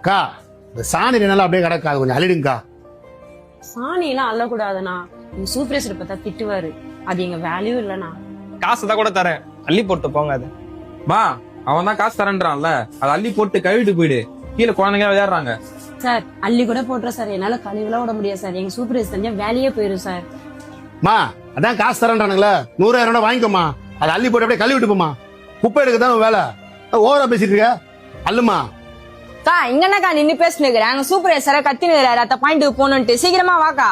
அக்கா இந்த சாணி நல்லா அப்படியே கிடக்காது, கொஞ்சம் அழிடுங்கக்கா. சாணி எல்லாம் அள்ளக்கூடாதுண்ணா. எங்க சூப்பர்வைசர் பார்த்தா திட்டுவாரு. அது எங்க வேல்யூ இல்லண்ணா. காசு தான் கூட தரேன், அள்ளி போட்டு போங்க. அது மா அவன் தான் காசு தரேன்றான்ல, அதை அள்ளி போட்டு கழுவிட்டு போயிடு. கீழே குழந்தைங்க விளையாடுறாங்க. சார் அள்ளி கூட போட்டுற சார், என்னால கழிவுலாம் விட முடியாது சார். எங்க சூப்பர்வைசர் தெரிஞ்சா வேலையே போயிடும் சார். மா அதான் காசு தரேன்றானுங்களே, 100,000 வாங்கிக்கோமா. அதை அள்ளி போட்டு அப்படியே கழுவிட்டு போமா. குப்பை எடுக்க தான் வேலை. ஓவரா பேசிட்டு இருக்க, அல்லுமா. கா இங்க என்னக்கா நின்னு பேசினுக்கிறேன். அங்க சூப்பர்வைசரை கத்தினுக்கிறாரு அத்த பாயிண்ட்டுக்கு போகணுன்ட்டு. சீக்கிரமா வாக்கா.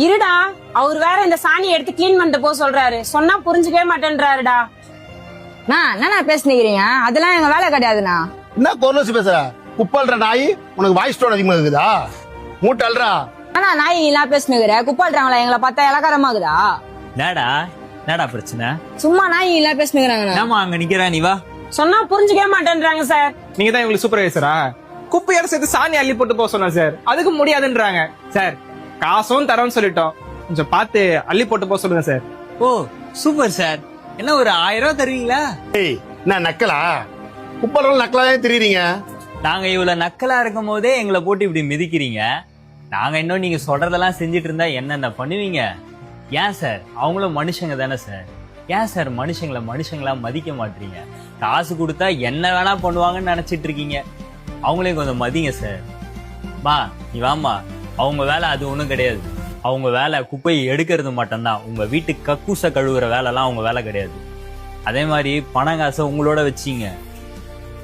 இருடா, அவர் வேற இந்த சாணியை எடுத்து கிளீன் பண்ணிட்டு போக சொல்றாரு. சொன்னா புரிஞ்சுக்கவே மாட்டேன்றாருடா. என்ன பேசினுக்கிறீங்க? அதெல்லாம் எங்க வேலை கிடையாதுண்ணா. என்ன கொரோசி பேசுற? குப்பல்ற நாய், உனக்கு வாய்ஸ் டோன் அதிகமா இருக்குதா? மூட்டை அல்றா. ஆனா நாய் எல்லாம் பேசினுக்கிற குப்பாடுறாங்களா? எங்களை பார்த்தா இலக்காரமாகுதா? என்னடா பிரச்சனை? சும்மா நாய் எல்லாம் பேசினுக்கிறாங்கண்ணா. ஏமா அங்க நிக்கிறா நீ வா. சொன்னா புரிஞ்சுக்கவே மாட்டேன்றாங்க சார். நீங்க தான் இவங்களுக்கு சூப்பர்வைசரா? குப்பையோட சேர்த்து சாணி அள்ளி போட்டு போக சொன்னா சார், அதுக்கு முடியாதுன்றாங்க சார். காசும் தரோன்னு சொல்லிட்டோம், கொஞ்சம் பார்த்து அள்ளி போட்டு போக சொல்லுங்க சார். ஓ சூப்பர் சார், என்ன ஒரு 1000 ரூபாய் தருவீங்களா? ஏய் என்ன நக்கலா? குப்பல் நக்கலாவே தெரியுறீங்க. நாங்க இவ்வளவு நக்கலா இருக்கும் போதே எங்களை போட்டு இப்படி மிதிக்கிறீங்க. நாங்க இன்னும் நீங்க சொல்றதெல்லாம் செஞ்சுட்டு இருந்தா என்னென்ன பண்ணுவீங்க? ஏன் சார், அவங்களும் மனுஷங்க தானே சார். ஏன் சார் மனுஷங்களா மதிக்க மாட்டீங்க? காசு கொடுத்தா என்ன வேணா பண்ணுவாங்கன்னு நினைச்சிட்டு இருக்கீங்க. அவங்களையும் கொஞ்சம் மதிங்க சார். மா நீ வாமா. அவங்க வேலை அது ஒண்ணும் கிடையாது. அவங்க வேலை குப்பையை எடுக்கிறது மட்டும்தான். உங்க வீட்டு கக்கூச கழுவுற வேலைலாம் அவங்க வேலை கிடையாது. அதே மாதிரி பணம் காசை உங்களோட வச்சிங்க.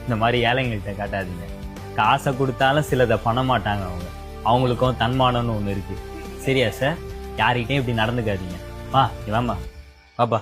இந்த மாதிரி ஏழைங்கள்கிட்ட காட்டாதீங்க. காசை கொடுத்தாலும் சிலதை பண்ண மாட்டாங்க. அவங்களுக்கும் தன்மானம்னு ஒண்ணு இருக்கு. சரியா சார்? யார்கிட்டையும் இப்படி நடந்துக்காதீங்க. வா நீ வாமா. பாப்பா.